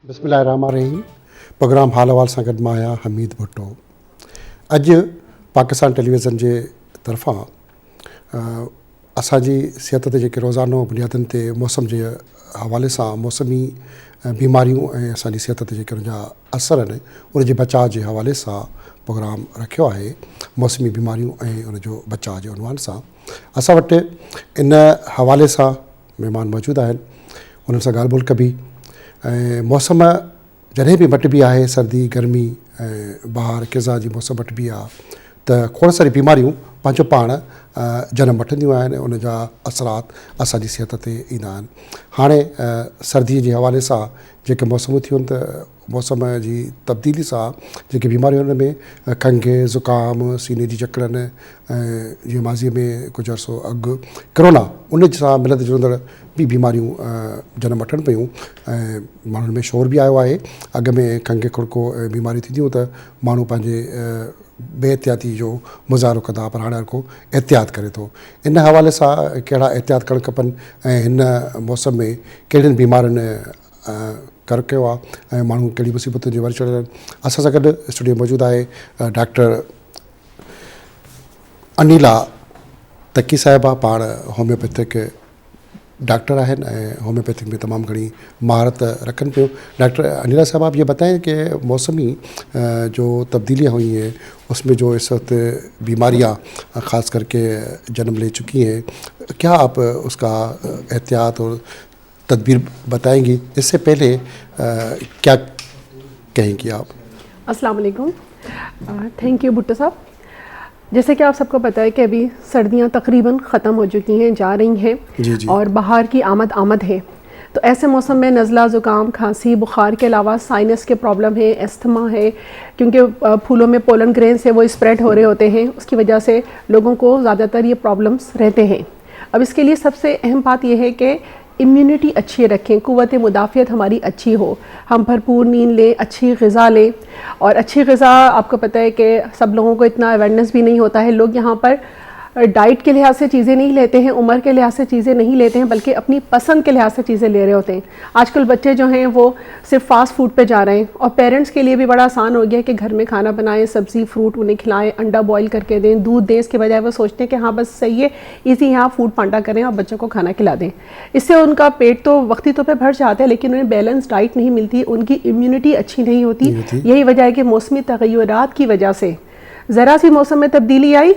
बिस्मिल्लाहिर्रहमानिर्रहीम। प्रोग्राम हाल अहवाल सां गॾु मां आहियां हमीद भुट्टो। अॼु पाकिस्तान टेलीविज़न जे तरफ़ां असांजी सिहत ते जेके रोज़ानो बुनियादनि ते मौसम जे हवाले सां मौसमी बीमारियूं ऐं असांजी सिहत ते जेके उनजा असर आहिनि उनजे बचाव जे हवाले सां प्रोग्राम रखियो आहे। मौसमी बीमारियूं ऐं उनजो बचाव जे उनवान सां असां वटि इन हवाले सां महिमान मौजूदु आहिनि। उन्हनि सां ॻाल्हि ॿोल कबी ऐं मौसम जॾहिं बि मटिबी आहे, सर्दी गर्मी ऐं बहार ख़िज़ा जी मौसम मटिबी आहे त खोड़ सारी बीमारियूं पंहिंजो पाण जनम वठंदियूं आहिनि। उनजा असरात असांजी सिहत ते ईंदा आहिनि। हाणे सर्दीअ जे हवाले सां जेके मौसमूं थियूं त मौसम जी तब्दीली सां जेके बीमारियूं उन में खंघि ज़ुकाम सीने जी जकड़नि ऐं जीअं माज़ीअ में कुझु अर्सो अॻु कोरोना उन सां मिलंदड़ जुलंदड़ बि बीमारियूं जनम वठनि पियूं ऐं माण्हुनि में शोर बि आयो आहे। अॻ में खंघि खुड़को ऐं बीमारियूं थींदियूं त माण्हू पंहिंजे बेहतियाती जो मुज़ाहिरो कंदा, पर हाणे हर को एहतियात करे थो। इन हवाले सां कहिड़ा एहतियात करणु खपनि ऐं हिन मौसम में कहिड़ियुनि बीमारियुनि कर कयो आहे ऐं माण्हू कहिड़ी मुसीबतुनि जे वरी चढ़ियल आहिनि। असां सां गॾु स्टूडियो मौजूदु आहे डॉक्टर अनिला तकी साहिबा। पाण होम्योपैथिक डॉक्टर आहिनि ऐं होम्योपैथिक में तमामु घणी महारत रखनि पियूं। डॉक्टर अनिला साहब, आप ये बताएं कि मौसमी जो तब्दीलियाँ हुई हैं उसमें जो इस वक्त बीमारियाँ ख़ास करके जन्म ले चुकी हैं, क्या आप उसका एहतियात और तदबीर बताएंगी? इससे पहले क्या कहेंगी आप? अस्सलाम वालेकुम। थैंक यू भुट्टो साहब। जैसे कि आप सबको पता है कि अभी सर्दियां तकरीबन ख़त्म हो चुकी हैं, जा रही हैं जी। और बाहर की आमद है। तो ऐसे मौसम में नज़ला ज़ुकाम खांसी बुखार के अलावा साइनस के प्रॉब्लम है, एस्थमा है, क्योंकि फूलों में पोलन ग्रेन्स है वो स्प्रेड हो रहे होते हैं। उसकी वजह से लोगों को ज़्यादातर ये प्रॉब्लम्स रहते हैं। अब इसके लिए सबसे अहम बात यह है कि इम्यूनिटी अच्छी रखें, क़ुव्वत मुदाफ़ियत हमारी अच्छी हो, हम भरपूर नींद लें, अच्छी ग़िज़ा लें। और अच्छी ग़िज़ा आपको पता है कि सब लोगों को इतना अवेयरनेस भी नहीं होता है। लोग यहाँ पर डाइट के लिहाज से चीज़ें नहीं लेते हैं, उम्र के लिहाज से चीज़ें नहीं लेते हैं, बल्कि अपनी पसंद के लिहाज से चीज़ें ले रहे होते हैं। आजकल बच्चे जो हैं वो सिर्फ फास्ट फूड पे जा रहे हैं और पेरेंट्स के लिए भी बड़ा आसान हो गया कि घर में खाना बनाएं, सब्ज़ी फ्रूट उन्हें खिलाएं, अंडा बॉईल करके दें, दूध दें। इसके बजाय वो सोचते हैं कि हाँ बस सही है, इसी यहाँ फूड पांडा करें और बच्चों को खाना खिला दें। इससे उनका पेट तो वक्ती तौर पर भर जाता है, लेकिन उन्हें बैलेंस डाइट नहीं मिलती, उनकी इम्यूनिटी अच्छी नहीं होती। यही वजह है कि मौसमी तग़य्युरात की वजह से ज़रा सी मौसम में तब्दीली आई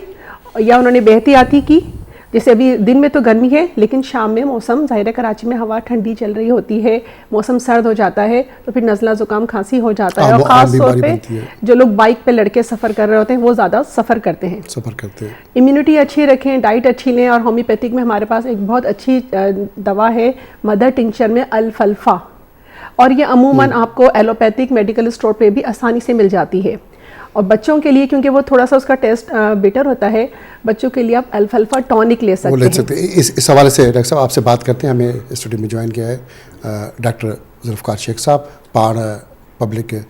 या उन्होंने बेहतियाती की। जैसे अभी दिन में तो गर्मी है, लेकिन शाम में मौसम ज़ाहिर है कराची में हवा ठंडी चल रही होती है, मौसम सर्द हो जाता है, तो फिर नज़ला ज़ुकाम खांसी हो जाता है। और ख़ास तौर पे जो लोग बाइक पे लड़के सफ़र कर रहे होते हैं वो ज़्यादा सफ़र करते हैं। इम्यूनिटी अच्छी रखें, डाइट अच्छी लें। और होम्योपैथिक में हमारे पास एक बहुत अच्छी दवा है मदर टिंक्चर में अल्फल्फा, और ये अमूमन आपको एलोपैथिक मेडिकल स्टोर पर भी आसानी से मिल जाती है। और बच्चों के लिए क्योंकि वो थोड़ा सा उसका टेस्ट बेटर होता है, बच्चों के लिए आप अल्फल्फा टॉनिक ले सकते हैं। इस हवाले से डॉक्टर साहब आपसे बात करते हैं। हमें स्टूडियो में ज्वाइन किया है डॉक्टर ज़ुल्फ़िकार शेख साहब। पाण पब्लिक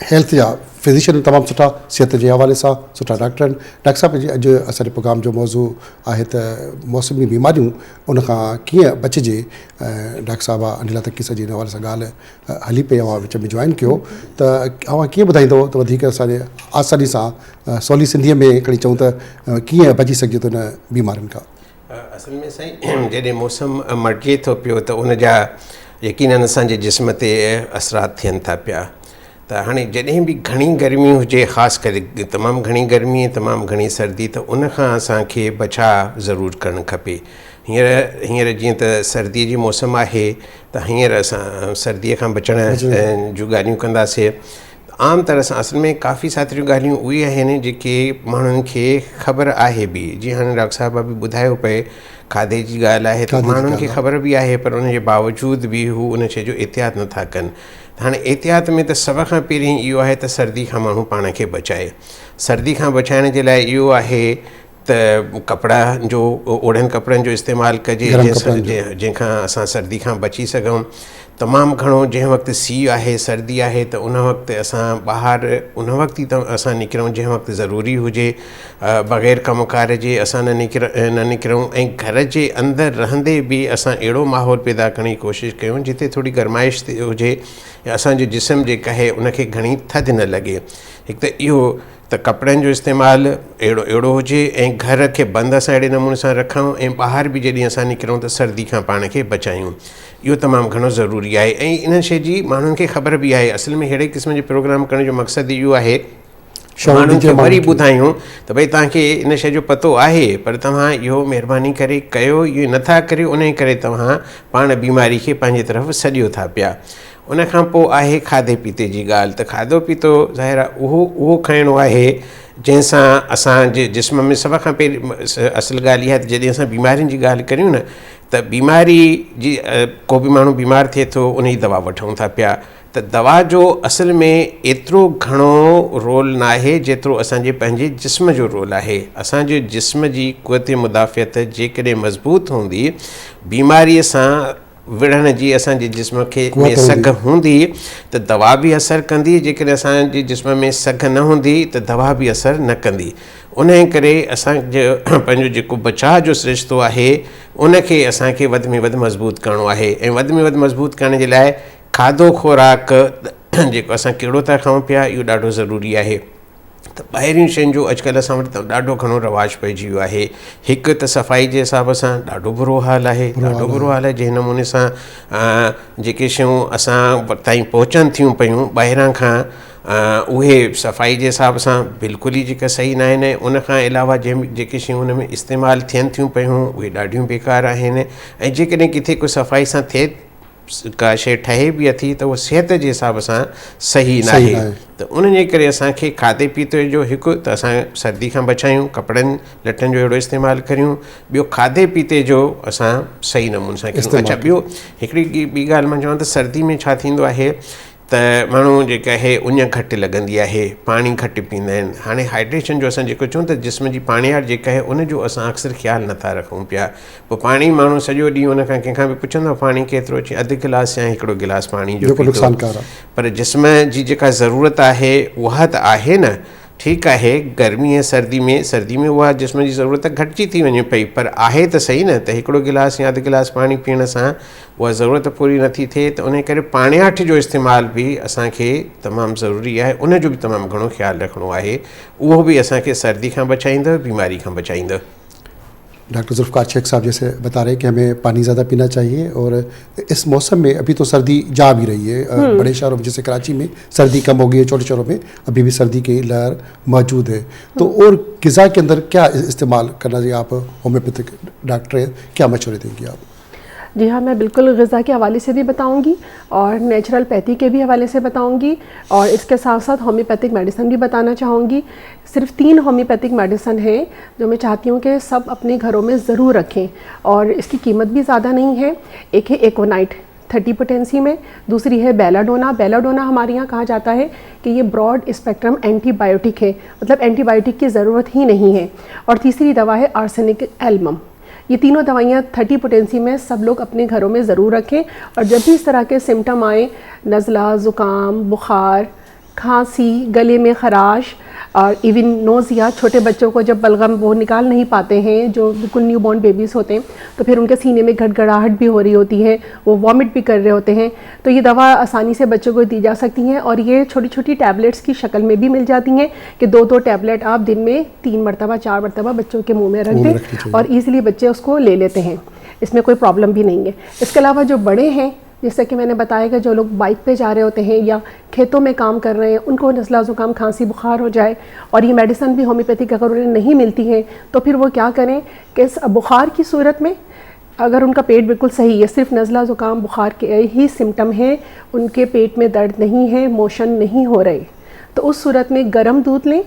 हेल्थ जा फिजिशियन, तमामु सुठा सिहत जे हवाले सां सुठा डॉक्टर आहिनि। डॉक्टर साहब, अॼु असांजे प्रोग्राम जो मौज़ू आहे त मौसमी बीमारियूं उनखां कीअं बचिजे। डॉक्टर साहब अनिला तकी सां जी हिन हवाले सां ॻाल्हि हली पई, अवां विच में जॉइन कयो त अवां कीअं ॿुधाईंदो त वधीक असांजे आसानी सां सवली सिंधीअ में खणी चऊं त कीअं बची सघिजे थो हिन बीमारियुनि खां? असल में साईं, जॾहिं मौसम मटिजे थो पियो त उनजा यकीनन असांजे जिस्म ते असरात थियनि था पिया। त हाणे जॾहिं बि घणी गर्मी हुजे, ख़ासि करे तमामु घणी गर्मी तमामु घणी सर्दी, त उनखां असांखे बचाव ज़रूरु करणु खपे। हींअर जीअं त सर्दीअ जी मौसम आहे त हींअर असां सर्दीअ खां बचण जूं ॻाल्हियूं कंदासीं। आम तरह सां असल में काफ़ी सारियूं ॻाल्हियूं उहे आहिनि जेके माण्हुनि खे ख़बर आहे बि। जीअं हाणे डॉक्टर साहिब बि ॿुधायो पए, खाधे जी ॻाल्हि आहे त माण्हुनि खे ख़बर बि आहे, पर उनजे बावजूद बि हू उन शइ जो एहतियात नथा कनि। हाणे एहतियात में त सभ खां पहिरीं इहो आहे त सर्दी खां माण्हू पाण खे बचाए। सर्दी खां बचाइण जे लाइ इहो आहे त कपिड़ा जो ओढ़नि कपिड़नि जो इस्तेमालु कजे जंहिंखां असां सर्दी खां बची सघूं। तमामु घणो जंहिं वक़्तु सीउ आहे सर्दी आहे त उन वक़्तु असां ॿाहिरि उन वक़्तु ई असां निकिरूं जंहिं वक़्तु ज़रूरी हुजे, बग़ैर कमुकार जे असां न निकिरूं ऐं घर जे अंदरि रहंदे बि असां अहिड़ो माहौल पैदा करण जी कोशिशि कयूं जिते थोरी गरमाइश हुजे या असांजो जिस्म जेका आहे उनखे घणी थधि न लॻे। हिकु त इहो त कपिड़नि जो इस्तेमालु अहिड़ो हुजे ऐं घर खे बंदि असां अहिड़े नमूने सां रखूं ऐं ॿाहिरि बि जॾहिं असां निकिरूं त सर्दी खां पाण खे बचायूं। इहो तमामु घणो ज़रूरी आहे ऐं इन शइ जी माण्हुनि खे ख़बर बि आहे। असल में अहिड़े क़िस्म जे प्रोग्राम करण जो मक़सदु इहो आहे माण्हुनि खे वरी ॿुधायूं त भई तव्हांखे इन शइ जो पतो आहे पर तव्हां इहो महिरबानी करे कयो, इहो नथा करियो, उन करे तव्हां पाण बीमारी खे पंहिंजे तरफ़ सॾियो था पिया। उन खां पोइ आहे खाधे पीते जी ॻाल्हि। त खाधो पीतो ज़ाहिर आहे उहो खाइणो आहे जंहिंसां असांजे जिस्म में सभ खां पहिरीं असल ॻाल्हि इहा आहे त जॾहिं असां बीमारियुनि जी ॻाल्हि करियूं न त बीमारी जी को बि माण्हू बीमार थिए थो उन जी दवा वठूं था पिया, त दवा जो असल में एतिरो घणो रोल न आहे जेतिरो असांजे पंहिंजे जिस्म जो रोल आहे। असांजे जिस्म जी क़ुव्वत मुदाफ़ियत जेकॾहिं मज़बूत हूंदी, बीमारीअ सां विढ़ण जी असांजे जिस्म खे में सघ हूंदी त दवा बि असरु कंदी, जेकॾहिं असांजे जिस्म में सघ न हूंदी त दवा बि असरु न कंदी। उन करे असांजो पंहिंजो जेको बचाव जो सिरिश्तो आहे उनखे असांखे वधि में वधि मज़बूत करिणो आहे ऐं वधि में वधि मज़बूत करण जे लाइ खाधो खुराक जेको असां कहिड़ो था खाऊं पिया इहो ॾाढो ज़रूरी आहे। त ॿाहिरियूं शयुनि जो अॼुकल्ह असां वटि ॾाढो घणो रवाजु पइजी वियो आहे। हिकु त सफ़ाई जे हिसाब सां ॾाढो बुरो हाल आहे, ॾाढो बुरो हाल आहे। जंहिं नमूने सां जेके शयूं असां ताईं पहुचनि थियूं पियूं ॿाहिरां खां उहे सफ़ाई जे हिसाब सां बिल्कुलु ई जेका सही न आहिनि। उन खां अलावा जेके शयूं उन में इस्तेमालु थियनि थियूं पियूं उहे ॾाढियूं बेकार आहिनि ऐं जेकॾहिं किथे को सफ़ाई सां थिए का शइ ठहे बि अथी त उहा सिहत जे हिसाब सां सही न आहे। त उन जे करे असांखे खाधे पीते जो हिकु त असां सर्दी खां बचायूं, कपिड़नि लटनि जो अहिड़ो इस्तेमालु करियूं, ॿियो खाधे पीते जो असां सही नमूने सां करियूं। अच्छा, ॿियो हिकिड़ी ॿी ॻाल्हि मां चवां त सर्दी में छा थींदो आहे त माण्हू जेका आहे उञ घटि लॻंदी आहे, पाणी घटि पीअंदा आहिनि। हाणे हाइड्रेशन जो असां जेको चऊं त जिस्म जी पाणीयार जेका आहे उनजो असां अक्सर ख़्यालु नथा रखूं पिया। पोइ पाणी माण्हू सॼो ॾींहुं उन खां कंहिंखां बि पुछंदो आहे पाणी केतिरो अचे, अधु गिलास या हिकिड़ो गिलास पाणी जो पीतो, पर जिस्म जी जेका ज़रूरत आहे उहा त आहे न। ठीकु आहे, गर्मी ऐं सर्दी में उहा जिस्म जी ज़रूरत घटिजी थी वञे पई, पर आहे त सही न त हिकिड़ो गिलास या अधु गिलास पाणी पीअण सां उहा ज़रूरत पूरी नथी थिए। त उन करे पाणियाठ जो इस्तेमालु बि असांखे तमामु ज़रूरी आहे, उनजो बि तमामु घणो ख़्यालु रखिणो आहे। उहो बि असांखे सर्दी खां बचाईंदो, बीमारी खां बचाईंदो। डॉक्टर ज़ुल्फ़िकार शेख साहब जैसे बता रहे हैं कि हमें पानी ज़्यादा पीना चाहिए और इस मौसम में अभी तो सर्दी जा भी रही है, बड़े शहरों में जैसे कराची में सर्दी कम हो गई है, छोटे शहरों में अभी भी सर्दी की लहर मौजूद है। तो और ग़िज़ा के अंदर क्या इस्तेमाल करना चाहिए? आप होम्योपैथिक डॉक्टर हैं, क्या मशवरे देंगे आप? जी हाँ, मैं बिल्कुल ग़िज़ा के हवाले से भी बताऊंगी और नेचुरलपैथी के भी हवाले से बताऊंगी और इसके साथ साथ होम्योपैथिक मेडिसिन भी बताना चाहूँगी। सिर्फ 3 होम्योपैथिक मेडिसिन हैं जो मैं चाहती हूँ कि सब अपने घरों में ज़रूर रखें और इसकी कीमत भी ज़्यादा नहीं है। एक है एकोनाइट 30 पोटेंसी में, दूसरी है बेलाडोना। बेलाडोना हमारे यहाँ कहा जाता है कि ये ब्रॉड स्पेक्ट्रम एंटीबायोटिक है, मतलब एंटीबायोटिक की ज़रूरत ही नहीं है। और तीसरी दवा है आर्सेनिक एल्बम। ये तीनों दवाइयाँ 30 पोटेंसी में सब लोग अपने घरों में ज़रूर रखें और जब भी इस तरह के सिम्टम आए, नज़ला, ज़ुकाम, बुखार, खांसी, गले में ख़राश और इवन नोज़िया, छोटे बच्चों को जब बलगम वो निकाल नहीं पाते हैं, जो बिल्कुल न्यू बॉर्न बेबीज़ होते हैं, तो फिर उनके सीने में गड़गड़ाहट भी हो रही होती है, वो वॉमिट भी कर रहे होते हैं, तो ये दवा आसानी से बच्चों को दी जा सकती हैं और ये छोटी छोटी टैबलेट्स की शक्ल में भी मिल जाती हैं कि 2-2 टैबलेट आप दिन में 3 मरतबा 4 मरतबा बच्चों के मुँह में रख दें और ईज़िली बच्चे उसको ले लेते हैं, इसमें कोई प्रॉब्लम भी नहीं है। इसके अलावा जो बड़े हैं, जैसे कि मैंने बताया कि जो लोग बाइक पे जा रहे होते हैं या खेतों में काम कर रहे हैं, उनको नज़ला, ज़ुकाम, खांसी, बुखार हो जाए और ये मेडिसिन भी होम्योपैथिक अगर उन्हें नहीं मिलती है तो फिर वो क्या करें कि बुखार की सूरत में अगर उनका पेट बिल्कुल सही है, सिर्फ नज़ला, ज़ुकाम, बुखार के ही सिम्टम हैं, उनके पेट में दर्द नहीं है, मोशन नहीं हो रहे, तो उस सूरत में गर्म दूध लें।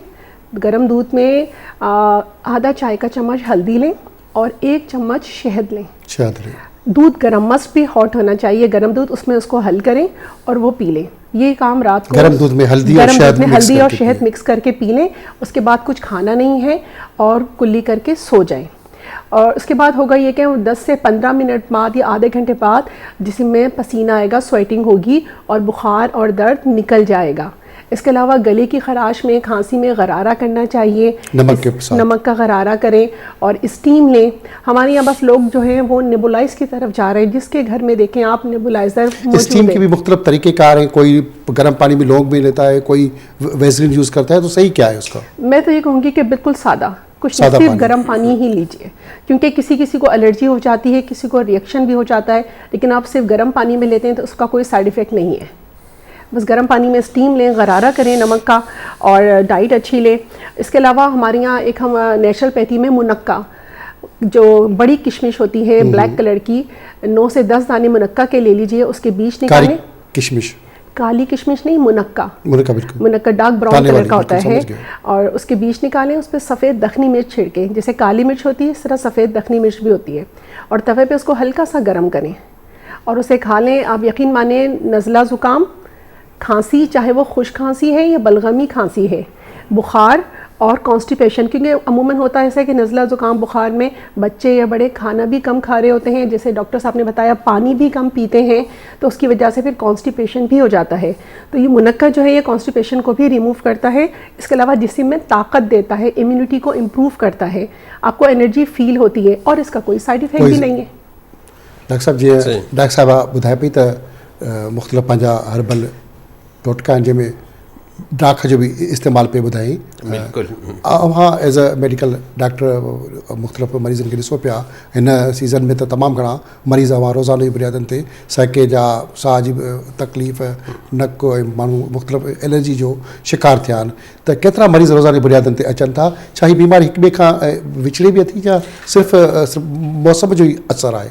गर्म दूध में आधा चाय का चम्मच हल्दी लें और 1 चम्मच शहद लें। दूध गर्म, मस्ट भी हॉट होना चाहिए गर्म दूध, उसमें उसको हल करें और वो पी लें। ये काम रात को गर्म दूध में हल्दी और शहद मिक्स करके पी लें। उसके बाद कुछ खाना नहीं है और कुल्ली करके सो जाएं। और उसके बाद होगा ये कि 10 से 15 मिनट बाद या आधे घंटे बाद जिसमें पसीना आएगा, स्वेटिंग होगी और बुखार और दर्द निकल जाएगा। इसके अलावा गले की खराश में, खांसी में गरारा करना चाहिए, नमक का गरारा करें और स्टीम लें। हमारे यहाँ बस लोग जो हैं वो नेबुलाइज की तरफ जा रहे हैं, जिसके घर में देखें आप नेबुलाइजर स्टीम के भी मुख्तलिफ तरीक़ेकार हैं, कोई गर्म पानी में लौंग भी लेता है, कोई वेसलिन यूज़ करता है, तो सही क्या है उसका? मैं तो ये कहूँगी कि बिल्कुल सादा, कुछ सिर्फ गर्म पानी ही लीजिए, क्योंकि किसी किसी को एलर्जी हो जाती है, किसी को रिएक्शन भी हो जाता है, लेकिन आप सिर्फ गर्म पानी में लेते हैं तो उसका कोई साइड इफ़ेक्ट नहीं है। बस गर्म पानी में स्टीम लें, गरारा करें नमक का और डाइट अच्छी लें। इसके अलावा हमारे यहाँ एक हम नेचुरोपैथी में मुनक्का, जो बड़ी किशमिश होती है ब्लैक कलर की, 9 से 10 दाने मुनक्का के ले लीजिए, उसके बीज निकालें। किशमिश, काली किशमिश नहीं, मुनक्का, मुनक्का डार्क ब्राउन कलर का होता है, और उसके बीज निकालें, उस पर सफ़ेद दखनी मिर्च छिड़कें, जैसे काली मिर्च होती है इस तरह सफ़ेद दखनी मिर्च भी होती है, और तवे पे उसको हल्का सा गर्म करें और उसे खा लें। आप यकीन माने नज़ला ज़ुकाम, खांसी, चाहे वो खुश खांसी है या बलगमी खांसी है, बुखार और कॉन्स्टिपेशन, क्योंकि अमूमन होता है ऐसा कि नज़ला ज़ुकाम बुखार में बच्चे या बड़े खाना भी कम खा रहे होते हैं, जैसे डॉक्टर साहब ने बताया पानी भी कम पीते हैं, तो उसकी वजह से फिर कॉन्स्टिपेशन भी हो जाता है। तो ये मुनक्का जो है ये कॉन्स्टिपेशन को भी रिमूव करता है। इसके अलावा जिस्म में ताकत देता है, इम्यूनिटी को इम्प्रूव करता है, आपको एनर्जी फील होती है और इसका कोई साइड इफ़ेक्ट भी नहीं है। डॉक्टर साहब जी, डॉक्टर साहब ॿुधाए पई त मुख़्तलिफ़ पंहिंजा हर्बल टोटका आहिनि जंहिंमें डाख जो भी इस्तेमाल पे ॿुधाई। अव्हां एज़ अ मेडिकल डॉक्टर मुख़्तलिफ़ मरीज़नि खे ॾिसो पिया, हिन सीज़न में त तमामु घणा मरीज़ अव्हां रोज़ाना जी बुनियादनि ते सैके जा, साह जी तकलीफ़, नक ऐं माण्हू मुख़्तलिफ़ एलर्जी जो शिकार थिया आहिनि, त केतिरा मरीज़ रोज़ाना जी बुनियादनि ते अचनि था? छा ही बीमारी हिक ॿिए खां विछड़ी बि थी या सिर्फ़ु मौसम जो ई असरु आहे?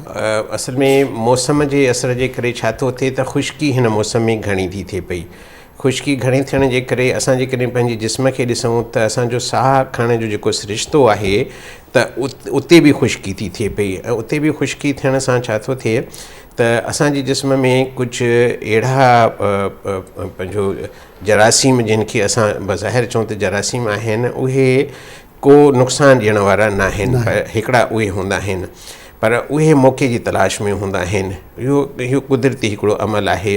असल में मौसम जे असर जे करे छा थो थिए त ख़ुश्की हिन मौसम में घणी थी थिए पई। ख़ुश्की घणी थियण जे करे असां जेकॾहिं पंहिंजे जिस्म खे ॾिसूं त असांजो साह खणण जो जेको सिरिश्तो आहे त उते बि ख़ुश्की थी थिए पई, ऐं उते बि ख़ुश्की थियण सां छा थो थिए त असांजे जिस्म में कुझु अहिड़ा पंहिंजो जरासीम, जिन खे असां बज़ाहिर चऊं त जरासीम आहिनि, उहे को नुक़सानु ॾियण वारा न आहिनि, पर हिकिड़ा उहे हूंदा आहिनि, पर उहे मौक़े जी तलाश में हूंदा आहिनि। इहो कुदरती हिकिड़ो अमल आहे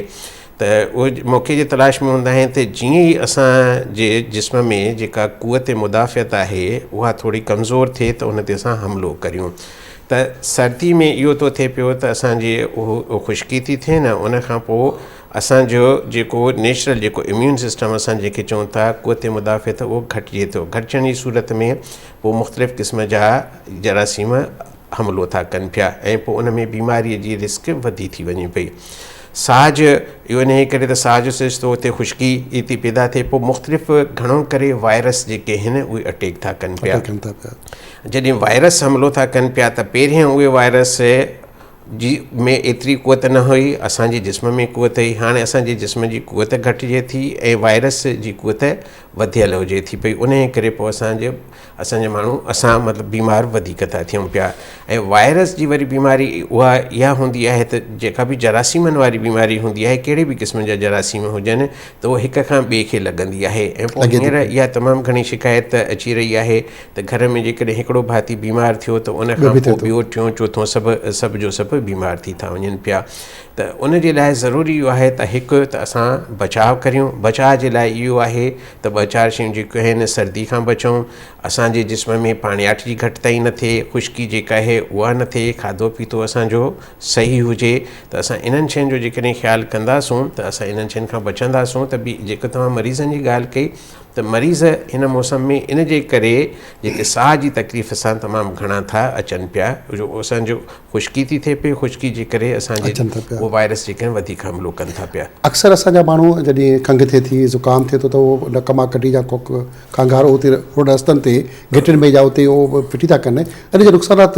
त उहे मौक़े जी तलाश में हूंदा आहिनि। त जीअं ई असांजे जिस्म में जेका क़ुवत मुदाफ़ियत आहे उहा थोरी कमज़ोर थिए त उन ते असां हमिलो करियूं। त सर्दी में इहो थो थिए पियो त असांजे उहो ख़ुश्की थी थिए न, उन खां पोइ असांजो जेको नेचुरल जेको इम्यून सिस्टम असां जेके चऊं था क़ुवत मुदाफ़ियत, उहो घटिजे थो। घटिजण जी सूरत में पोइ मुख़्तलिफ़ क़िस्म जा जरासीम हमिलो था कनि पिया, ऐं पोइ उन में बीमारीअ जी रिस्क वधी थी वञे पई। साज, इहो इन करे त साह जो सिरिश्तो उते ख़ुश्की थी पैदा थिए, पोइ मुख़्तलिफ़ घणो करे वायरस जेके आहिनि उहे अटैक था कनि पिया। जॾहिं वायरस हमिलो था कनि पिया त पहिरियों उहे वायरस जी में एतिरी क़ुवत न हुई, असांजे जिस्म में क़ुवत हुई, हाणे असांजे जिस्म जी क़ुवत घटिजे थी ऐं वायरस जी क़ुवत वधियल हुजे थी पई। उन करे पोइ असांजे माण्हू मतिलबु बीमार वधीक था थियूं पिया। ऐं वायरस जी वरी बीमारी उहा इहा हूंदी आहे त जेका बि जरासीमनि वारी बीमारी हूंदी आहे, कहिड़े बि क़िस्म जा जरासीम हुजनि, त उहा हिक खां ॿिए खे लॻंदी आहे। ऐं पोइ हींअर इहा तमामु घणी शिकायत अची रही आहे त घर में जेकॾहिं हिकिड़ो भाती बीमार थियो त उन खां पोइ ॿियो टियों चोथों सभु जो सभु बीमार थी था वञनि पिया। त उन जे लाइ ज़रूरी इहो आहे त हिकु त असां बचाव करियूं। बचाव जे लाइ इहो आहे त ॿ चारि शयूं जेके आहिनि, सर्दी खां बचूं, असांजे जिस्म में पाणियाठ जी घटिताई न थिए, ख़ुश्की जेका आहे उहा न थिए, खाधो पीतो असांजो सही हुजे, त असां इन्हनि शयुनि जो जेकॾहिं ख़्यालु कंदासूं त असां इन्हनि शयुनि खां बचंदासूं। त बि जेको तव्हां मरीज़नि जी ॻाल्हि कई, त मरीज़ हिन मौसम में इन जे करे जेके साह जी तकलीफ़ सां तमामु घणा था अचनि पिया, जो असांजो ख़ुश्की थी थिए पई, ख़ुश्की जे करे असांजे उहो वायरस जेके आहिनि वधीक हमिलो कनि था पिया। अक्सर असांजा माण्हू जॾहिं खंघि थिए थी, ज़ुकाम थिए थो त उहो नक मां कढी जा खंघारो उते रोड रस्तनि ते घिटियुनि में या उते उहो फिटी था कनि। इन जे नुक़सानात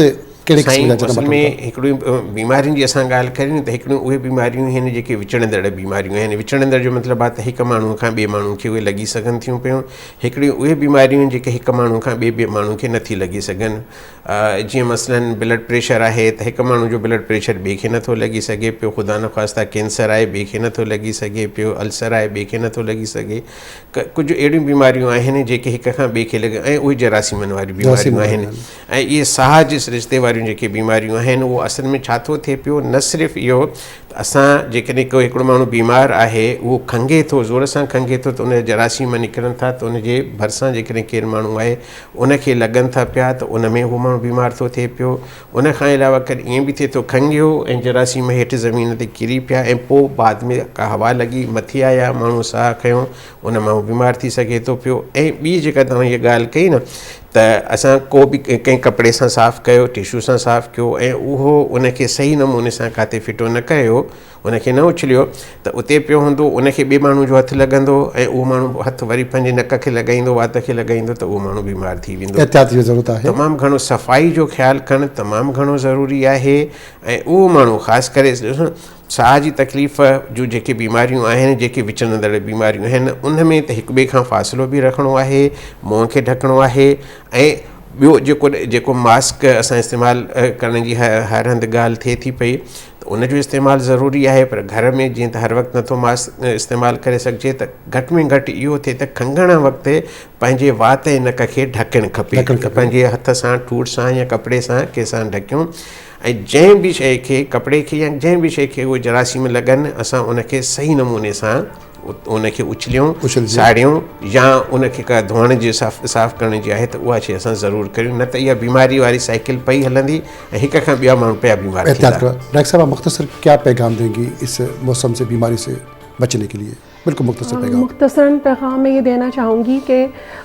कहिड़े क़िस्म जा साईं जनम असल वठनि में हिकिड़ियूं बीमारियुनि जी असां ॻाल्हि करियूं त हिकिड़ियूं उहे बीमारियूं आहिनि जेके विचड़ंदड़ बीमारियूं आहिनि। विचड़ंदड़ जो मतिलबु आहे त हिकु माण्हू खां ॿिए माण्हू खे उहे लॻी सघनि थियूं पियूं। हिकिड़ियूं उहे बीमारियूं आहिनि जेके हिकु माण्हू खां ॿिए माण्हू खे नथी लॻी सघनि। जीअं मसलन ब्लड प्रेशर आहे त हिकु माण्हू जो ब्लड प्रेशर ॿिए खे नथो लॻी सघे पियो। ख़ुदा न ख़्वास्ता कैंसर आहे ॿिए खे नथो लॻी सघे पियो। अल्सर आहे ॿिए खे नथो लॻी सघे। कुझु अहिड़ियूं बीमारियूं आहिनि जेके हिक खां ॿिए खे लॻे ऐं उहे जरासीमनि वारियूं बीमारियूं आहिनि। ऐं इहे साह जे सिलसिले वारियूं जेके बीमारियूं आहिनि उहो असल में छा थो थिए पियो, न सिर्फ़ु इहो त असां जेकॾहिं को हिकिड़ो माण्हू बीमार आहे उहो खंघे थो, ज़ोर सां खंघे थो त उन जरासीम निकिरनि था त उनजे भरिसां जेकॾहिं केरु माण्हू आहे उनखे लॻनि था पिया त उन में उहो माण्हू बीमार थो थिए पियो। उन खां अलावा कॾहिं ईअं बि थिए थो खंघियो ऐं जरासीम हेठि ज़मीन ते किरी पिया ऐं पोइ बाद में का हवा लॻी मथे आया माण्हू साह खयों उन माण्हू बीमार थी सघे थो पियो। ऐं ॿी जेका तव्हां इहा ॻाल्हि कई न त असां को बि कंहिं कपिड़े सां साफ़ु कयो, टिशू सां साफ़ु कयो ऐं उहो उनखे सही नमूने सां किथे फिटो न कयो, उनखे न उछलियो त उते पियो हूंदो, उनखे ॿिए माण्हू जो हथु लॻंदो ऐं उहो माण्हू हथु वरी पंहिंजे नक खे लॻाईंदो, वात खे लॻाईंदो त उहो माण्हू बीमार थी वेंदो। एहतियात जी ज़रूरत आहे। तमामु घणो सफ़ाई जो ख़्यालु करणु तमामु घणो ज़रूरी आहे। ऐं उहो माण्हू ख़ासि करे साह जी तकलीफ़ जूं जेके बीमारियूं आहिनि, जेके विचड़ंदड़ बीमारियूं आहिनि, उन में त हिक ॿिए खां फ़ासिलो बि रखिणो आहे, मुंहं खे ढकणो आहे। ऐं ॿियो जेको मास्क असां इस्तेमालु करण जी हर हंधि ॻाल्हि थिए थी पई त उनजो इस्तेमालु ज़रूरी आहे। पर घर में जीअं त हर वक़्तु नथो मास्क इस्तेमालु करे सघिजे त घटि में घटि इहो थिए त खंघण वक़्तु पंहिंजे वात ऐं नक खे ढकणु खपे। पंहिंजे हथ सां, ठूड़ सां या कपिड़े सां कंहिंसां ढकियूं। ऐं जंहिं बि शइ खे, कपिड़े खे या जंहिं बि शइ खे उहे जरासीम लॻनि, असां उनखे सही नमूने सां उनखे उछलियूं, साड़ियूं या उनखे का धोइण जी साफ़ु करण जी आहे त उहा शइ असां ज़रूरु करियूं, न त इहा बीमारी वारी साइकिल पई हलंदी ऐं हिक खां ॿिया माण्हू पिया बीमार थींदा। डॉक्टर साहब, मुख्तसर क्या पैगाम देंगी इस मौसम से बीमारी से बचने के लिए? बिल्कुल मुख्तसर पैगाम। मुख्तसरन पैगाम मैं ये देना चाहूँगी कि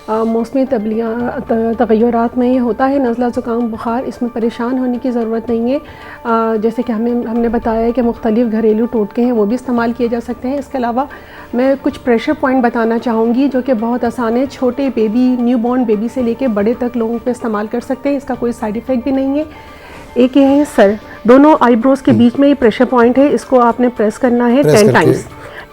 मौसमी तग़य्युरात में ये होता है नज़ला ज़ुकाम बुखार, इसमें परेशान होने की ज़रूरत नहीं है। जैसे कि हमने बताया कि मुख्तलिफ़ घरेलू टोटके हैं वो भी इस्तेमाल किए जा सकते हैं। इसके अलावा मैं कुछ प्रेशर पॉइंट बताना चाहूँगी जो कि बहुत आसान है। छोटे बेबी, न्यू बॉर्न बेबी से लेके बड़े तक लोगों पे इस्तेमाल कर सकते हैं। इसका कोई साइड इफ़ेक्ट भी नहीं है। एक ये है सर, दोनों आईब्रोज़ के बीच में ये प्रेशर पॉइंट है, इसको आपने प्रेस करना है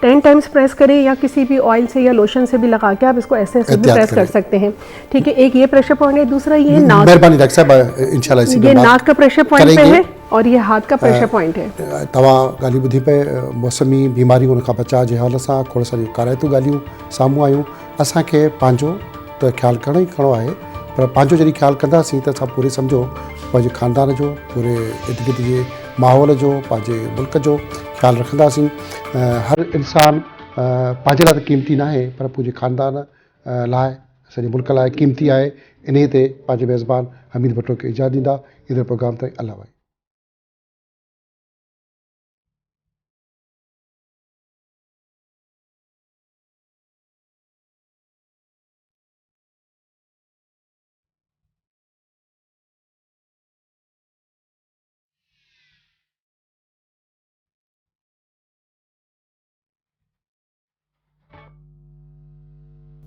10 टाइम्स प्रेस करें या किसी भी ऑयल से या लोशन से भी लगा के आप इसको ऐसे भी प्रेस कर सकते हैं। ठीक है, एक ये प्रेशर पॉइंट है। दूसरा ये नाक, मेहरबानी डॉक्टर साहब, इंशाल्लाह ये नाक का प्रेशर पॉइंट पे है और ये हाथ का प्रेशर पॉइंट है। तव्हां ॻाल्हियूं ॿुधी पे मौसमी बीमारियूं उनखां बचाव जे हवाले सां खोड़ सारियूं काराइतूं ॻाल्हियूं साम्हूं आयूं। असांखे पंहिंजो त ख़्यालु करणो ई करिणो आहे, पर पंहिंजो जॾहिं ख़्यालु कंदासीं त असां पूरे सम्झो पंहिंजे ख़ानदान जो, पूरे इर्द गिर्द जे माहौल जो, पंहिंजे मुल्क जो ख़्यालु रखंदासीं। हर इंसान पंहिंजे लाइ त क़ीमती न आहे, पर पूरे ख़ानदान लाइ, सॼे मुल्क लाइ क़ीमती आहे। इन ते पंहिंजे मेज़बान हमीद भट्टो खे इजाज़त ॾींदा। इन प्रोग्राम ताईं अल्लाह।